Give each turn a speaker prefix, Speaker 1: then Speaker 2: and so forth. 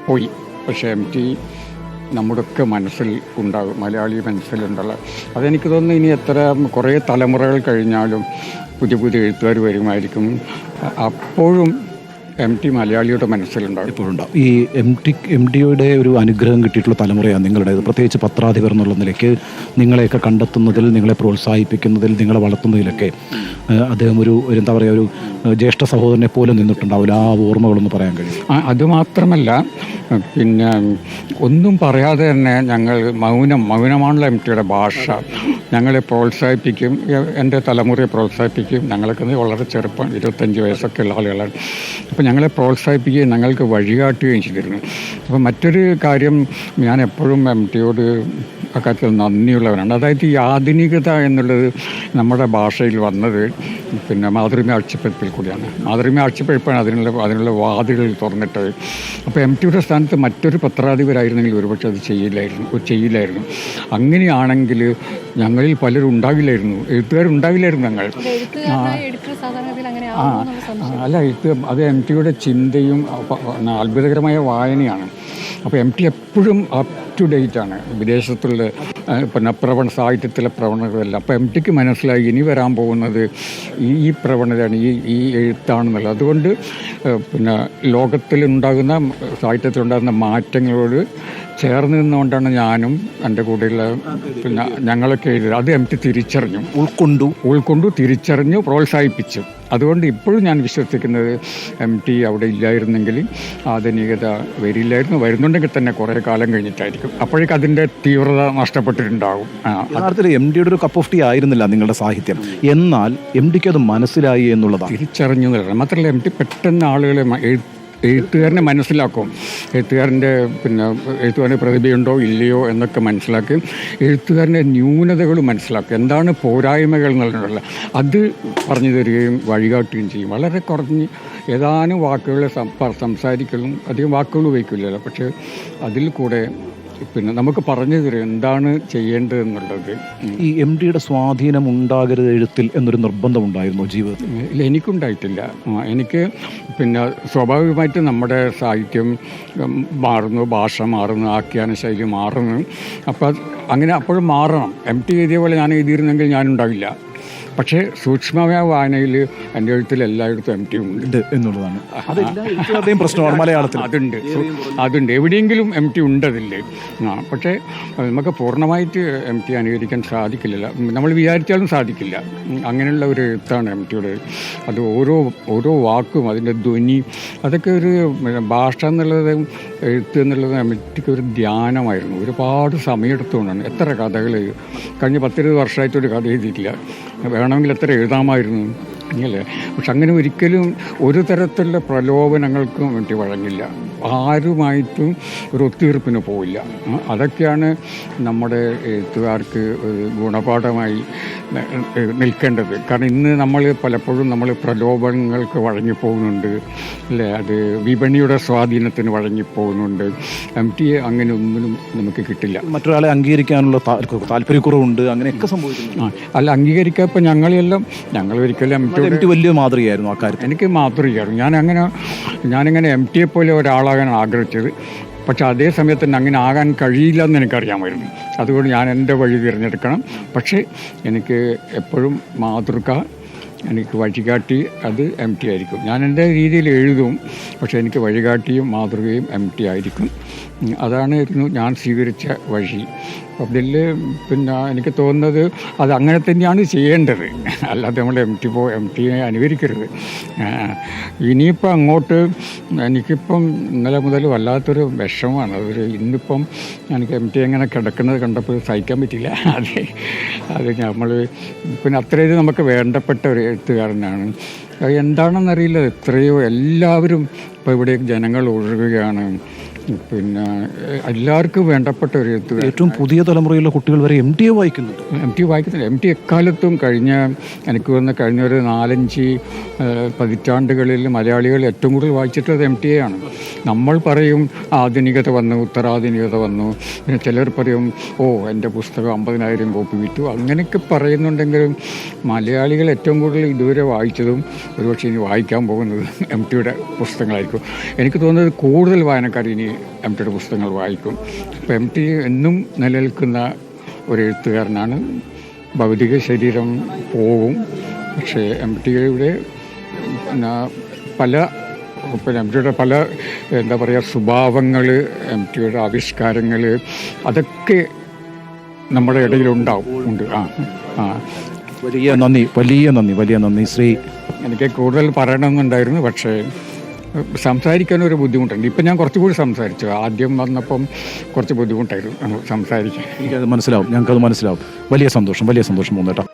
Speaker 1: പോയി. പക്ഷേ M T നമ്മുടെയൊക്കെ മനസ്സിൽ ഉണ്ടാകും, മലയാളി മനസ്സിലുണ്ടല്ലോ. അതെനിക്ക് തോന്നുന്നു ഇനി കുറേ തലമുറകൾ കഴിഞ്ഞാലും പുതിയ പുതിയ എഴുത്തുകാർ വരുമായിരിക്കും, അപ്പോഴും എം ടി മലയാളിയുടെ മനസ്സിലുണ്ടാകും,
Speaker 2: ഇപ്പോഴുണ്ടാവും. ഈ എം ടിയുടെ ഒരു അനുഗ്രഹം കിട്ടിയിട്ടുള്ള തലമുറയാണ് നിങ്ങളുടേത്. പ്രത്യേകിച്ച് പത്രാധിപർ എന്നുള്ള നിലയ്ക്ക് നിങ്ങളെയൊക്കെ കണ്ടെത്തുന്നതിൽ, നിങ്ങളെ പ്രോത്സാഹിപ്പിക്കുന്നതിൽ, നിങ്ങളെ വളർത്തുന്നതിലൊക്കെ അദ്ദേഹം ഒരു എന്താ പറയുക, ഒരു ജ്യേഷ്ഠ സഹോദരനെ പോലെ നിന്നിട്ടുണ്ടാവില്ല. ആ ഓർമ്മകളൊന്ന് പറയാൻ കഴിയും?
Speaker 1: അതുമാത്രമല്ല, പിന്നെ ഒന്നും പറയാതെ തന്നെ ഞങ്ങൾ മൗനമാണല്ലോ എം ടിയുടെ ഭാഷ. ഞങ്ങളെ പ്രോത്സാഹിപ്പിക്കും, എൻ്റെ തലമുറയെ പ്രോത്സാഹിപ്പിക്കും. ഞങ്ങളൊക്കെ വളരെ ചെറുപ്പം, 25 വയസ്സൊക്കെ ഉള്ള ആളുകളാണ്. അപ്പോൾ ഞങ്ങളെ പ്രോത്സാഹിപ്പിക്കുകയും ഞങ്ങൾക്ക് വഴികാട്ടുകയും ചെയ്തിരുന്നു. അപ്പോൾ മറ്റൊരു കാര്യം, ഞാൻ എപ്പോഴും എം ടിയോട് അക്കാര്യത്തിൽ നന്ദിയുള്ളവരാണ്. അതായത് ഈ ആധുനികത എന്നുള്ളത് നമ്മുടെ ഭാഷയിൽ വന്നത് പിന്നെ മാതൃമ ആഴ്ചപ്പതിപ്പിൽ കൂടിയാണ്. മാതൃമ ആഴ്ചപ്പതിപ്പാണ് അതിനുള്ള വാതിലുകൾ തുറന്നിട്ടത്. അപ്പോൾ എം ടിയുടെ സ്ഥാനത്ത് മറ്റൊരു പത്രാധിപരായിരുന്നെങ്കിൽ ഒരുപക്ഷെ അത് ചെയ്യില്ലായിരുന്നു. അങ്ങനെയാണെങ്കിൽ ഞങ്ങളിൽ പലരും ഉണ്ടാവില്ലായിരുന്നു, എഴുത്തുകാരുണ്ടാവില്ലായിരുന്നു ഞങ്ങൾ. അല്ല, അത് എം ടിയുടെ ചിന്തയും അത്ഭുതകരമായ വായനയാണ്. അപ്പോൾ എം ടി എപ്പോഴും അപ് ടു ഡേറ്റ് ആണ്, വിദേശത്തുള്ള പിന്നെ സാഹിത്യത്തിലെ പ്രവണതകളെല്ലാം. അപ്പോൾ എം ടിക്ക് മനസ്സിലായി ഇനി വരാൻ പോകുന്നത് ഈ പ്രവണതയാണ്, ഈ എഴുത്താണെന്നുള്ളത്. അതുകൊണ്ട് പിന്നെ ലോകത്തിലുണ്ടാകുന്ന സാഹിത്യത്തിലുണ്ടാകുന്ന മാറ്റങ്ങളോട് ചേർന്ന് നിന്നുകൊണ്ടാണ് ഞാനും എൻ്റെ കൂടെയുള്ള പിന്നെ ഞങ്ങളൊക്കെ എഴുതുന്നത്. അത് എം ടി തിരിച്ചറിഞ്ഞു, ഉൾക്കൊണ്ടു തിരിച്ചറിഞ്ഞു, പ്രോത്സാഹിപ്പിച്ചു. അതുകൊണ്ട് ഇപ്പോഴും ഞാൻ വിശ്വസിക്കുന്നത് എം ടി അവിടെ ഇല്ലായിരുന്നെങ്കിൽ ആധുനികത വരില്ലായിരുന്നു. വരുന്നുണ്ടെങ്കിൽ തന്നെ കുറേ കാലം കഴിഞ്ഞിട്ടായിരിക്കും. അപ്പോഴേക്കും അതിൻ്റെ തീവ്രത നഷ്ടപ്പെട്ടിട്ടുണ്ടാകും.
Speaker 2: യഥാർത്ഥത്തിൽ എം ടിയുടെ ഒരു കപ്പ് ഓഫ് ടീ ആയിരുന്നില്ല നിങ്ങളുടെ സാഹിത്യം, എന്നാൽ എം ടിക്ക് അത് മനസ്സിലായി എന്നുള്ളതാണ്.
Speaker 1: തിരിച്ചറിഞ്ഞു എന്നുള്ളത് മാത്രമല്ല, എം ടി പെട്ടെന്ന് ആളുകളെ എഴുത്തുകാരനെ മനസ്സിലാക്കും. എഴുത്തുകാരൻ്റെ എഴുത്തുകാരൻ്റെ പ്രതിഭയുണ്ടോ ഇല്ലയോ എന്നൊക്കെ മനസ്സിലാക്കി, എഴുത്തുകാരൻ്റെ ന്യൂനതകളും മനസ്സിലാക്കും, എന്താണ് പോരായ്മകൾ എന്നുള്ളത് അത് പറഞ്ഞു തരികയും വഴികാട്ടുകയും ചെയ്യും. വളരെ കുറഞ്ഞ് ഏതാനും വാക്കുകൾ സംസാരിക്കലും, അധികം വാക്കുകൾ ഉപയോഗിക്കില്ലല്ലോ, പക്ഷേ അതിൽ കൂടെ നമുക്ക് പറഞ്ഞു തരും എന്താണ് ചെയ്യേണ്ടതെന്നുള്ളത്.
Speaker 2: ഈ എം ടിയുടെ സ്വാധീനം ഉണ്ടാകരുത് എഴുത്തിൽ എന്നൊരു നിർബന്ധം ഉണ്ടായിരുന്നു ജീവിതത്തിൽ?
Speaker 1: ഇല്ല, എനിക്കുണ്ടായിട്ടില്ല. എനിക്ക് സ്വാഭാവികമായിട്ട് നമ്മുടെ സാഹിത്യം മാറുന്നു, ഭാഷ മാറുന്നു, ആഖ്യാന ശൈലി മാറുന്നു. അപ്പോൾ അങ്ങനെ അപ്പോഴും മാറണം. എം ടി എഴുതിയ പോലെ ഞാൻ എഴുതിയിരുന്നെങ്കിൽ ഞാനുണ്ടാവില്ല. പക്ഷേ സൂക്ഷ്മമായ വായനയിൽ എൻ്റെ എഴുത്തിൽ എല്ലായിടത്തും എം ടി ഉണ്ട്
Speaker 2: എന്നുള്ളതാണ് പ്രശ്നമാണ്. മലയാളത്തിൽ
Speaker 1: അതുണ്ട്, എവിടെയെങ്കിലും എം ടി ഉണ്ടതില്ലേ. പക്ഷേ നമുക്ക് പൂർണ്ണമായിട്ട് എം ടി അനുകരിക്കാൻ സാധിക്കില്ല, നമ്മൾ വിചാരിച്ചാലും സാധിക്കില്ല. അങ്ങനെയുള്ള ഒരു എഴുത്താണ് എം ടിയുടെ. അത് ഓരോ വാക്കും അതിൻ്റെ ധ്വനി, അതൊക്കെ ഒരു ഭാഷ എന്നുള്ളത്, എഴുത്ത് എന്നുള്ളത് എം ടിക്ക് ഒരു ധ്യാനമായിരുന്നു. ഒരുപാട് സമയമെടുത്തുകൊണ്ടാണ്. എത്ര കഥകൾ കഴിഞ്ഞ 10-20 വർഷമായിട്ടൊരു കഥ എഴുതിയിട്ടില്ല. വേണമെങ്കിൽ എത്ര എഴുതാമായിരുന്നു അല്ലേ. പക്ഷെ അങ്ങനെ ഒരിക്കലും ഒരു തരത്തിലുള്ള പ്രലോഭനങ്ങൾക്കും വേണ്ടി വഴങ്ങില്ല, ആരുമായിട്ടും ഒരു ഒത്തുതീർപ്പിന് പോയില്ല. അതൊക്കെയാണ് നമ്മുടെ എഴുത്തുകാർക്ക് ഗുണപാഠമായി നിൽക്കേണ്ടത്. കാരണം ഇന്ന് പലപ്പോഴും നമ്മൾ പ്രലോഭനങ്ങൾക്ക് വഴങ്ങിപ്പോകുന്നുണ്ട് അല്ലേ, അത് വിപണിയുടെ സ്വാധീനത്തിന് വഴങ്ങിപ്പോകുന്നുണ്ട്. എം ടി അങ്ങനെ ഒന്നിനും നമുക്ക് കിട്ടില്ല.
Speaker 2: മറ്റൊരാളെ അംഗീകരിക്കാനുള്ള താല്പര്യക്കുറവുണ്ട്, അങ്ങനെയൊക്കെ സംഭവിക്കുന്നു.
Speaker 1: അല്ല, അംഗീകരിക്കാൻ ഇപ്പം ഞങ്ങൾ ഒരിക്കലും
Speaker 2: എം ടി വലിയ മാതൃകയായിരുന്നു അക്കാര്യത്തിൽ.
Speaker 1: എനിക്ക് മാതൃകയായിരുന്നു. ഞാനിങ്ങനെ എം ടിയെ പോലെ ഒരാളാകാൻ ആഗ്രഹിച്ചത്. പക്ഷെ അതേ സമയത്ത് തന്നെ അങ്ങനെ ആകാൻ കഴിയില്ല എന്ന് എനിക്കറിയാമായിരുന്നു. അതുകൊണ്ട് ഞാൻ എൻ്റെ വഴി തിരഞ്ഞെടുക്കണം. പക്ഷേ എനിക്ക് എപ്പോഴും മാതൃക, എനിക്ക് വഴികാട്ടി അത് എം ടി ആയിരിക്കും. ഞാൻ എൻ്റെ രീതിയിൽ എഴുതും, പക്ഷേ എനിക്ക് വഴികാട്ടിയും മാതൃകയും എം ടി ആയിരിക്കും. അതായിരുന്നു ഞാൻ സ്വീകരിച്ച വഴി. അതിൽ എനിക്ക് തോന്നുന്നത് അത് അങ്ങനെ തന്നെയാണ് ചെയ്യേണ്ടത്, അല്ലാതെ നമ്മൾ എം ടിയെ അനുകരിക്കരുത്. ഇനിയിപ്പോൾ അങ്ങോട്ട് എനിക്കിപ്പം ഇന്നലെ മുതൽ വല്ലാത്തൊരു വിഷമമാണ്. ഇന്നിപ്പം എനിക്ക് എം ടി എങ്ങനെ കിടക്കുന്നത് കണ്ടപ്പോൾ സഹിക്കാൻ പറ്റില്ല. അത് നമ്മൾ അത്രയും നമുക്ക് വേണ്ടപ്പെട്ട ഒരു എഴുത്തുകാരനാണ്. എന്താണെന്നറിയില്ല, എത്രയോ എല്ലാവരും ഇപ്പോൾ ഇവിടെ ജനങ്ങൾ ഒഴുകുകയാണ്. എല്ലാവർക്കും വേണ്ടപ്പെട്ട ഒരു എഴുത്തുകാരൻ.
Speaker 2: ഏറ്റവും പുതിയ തലമുറയിലുള്ള കുട്ടികൾ വരെ എം ടിയെ വായിക്കുന്നുണ്ട്.
Speaker 1: എം ടി എക്കാലത്തും എനിക്ക് വന്ന കഴിഞ്ഞ ഒരു 4-5 പതിറ്റാണ്ടുകളിൽ മലയാളികൾ ഏറ്റവും കൂടുതൽ വായിച്ചിട്ടുള്ളത് എം ടി ആണ്. നമ്മൾ പറയും ആധുനികത വന്നു, ഉത്തരാധുനികത വന്നു, പിന്നെ ചിലർ പറയും എൻ്റെ പുസ്തകം 50,000 കോപ്പി വിറ്റു, അങ്ങനെയൊക്കെ പറയുന്നുണ്ടെങ്കിലും മലയാളികൾ ഏറ്റവും കൂടുതൽ ഇതുവരെ വായിച്ചതും ഒരുപക്ഷെ ഇനി വായിക്കാൻ പോകുന്നത് എം ടിയുടെ പുസ്തകങ്ങളായിരിക്കും. എനിക്ക് തോന്നുന്നത് കൂടുതൽ വായനക്കാർ ഇനി എം ടിയുടെ പുസ്തകങ്ങൾ വായിക്കും. അപ്പോൾ എം ടി എന്നും നിലനിൽക്കുന്ന ഒരു എഴുത്തുകാരനാണ്. ഭൗതിക ശരീരം പോവും, പക്ഷേ എം ടിയുടെ എം ടിയുടെ പല എന്താ പറയുക സ്വഭാവങ്ങൾ, എം ടിയുടെ ആവിഷ്കാരങ്ങൾ, അതൊക്കെ നമ്മുടെ ഇടയിലുണ്ട്.
Speaker 2: വലിയ നന്ദി ശ്രീ.
Speaker 1: എനിക്ക് കൂടുതൽ പറയണമെന്നുണ്ടായിരുന്നു, പക്ഷേ സംസാരിക്കാനൊരു ബുദ്ധിമുട്ടുണ്ട്. ഇപ്പം ഞാൻ കുറച്ചുകൂടി സംസാരിച്ചു. ആദ്യം വന്നപ്പം കുറച്ച് ബുദ്ധിമുട്ടായിരുന്നു സംസാരിക്കാൻ.
Speaker 2: ഞങ്ങൾക്കത് മനസ്സിലാവും. വലിയ സന്തോഷം തോന്നുന്നു കേട്ടോ.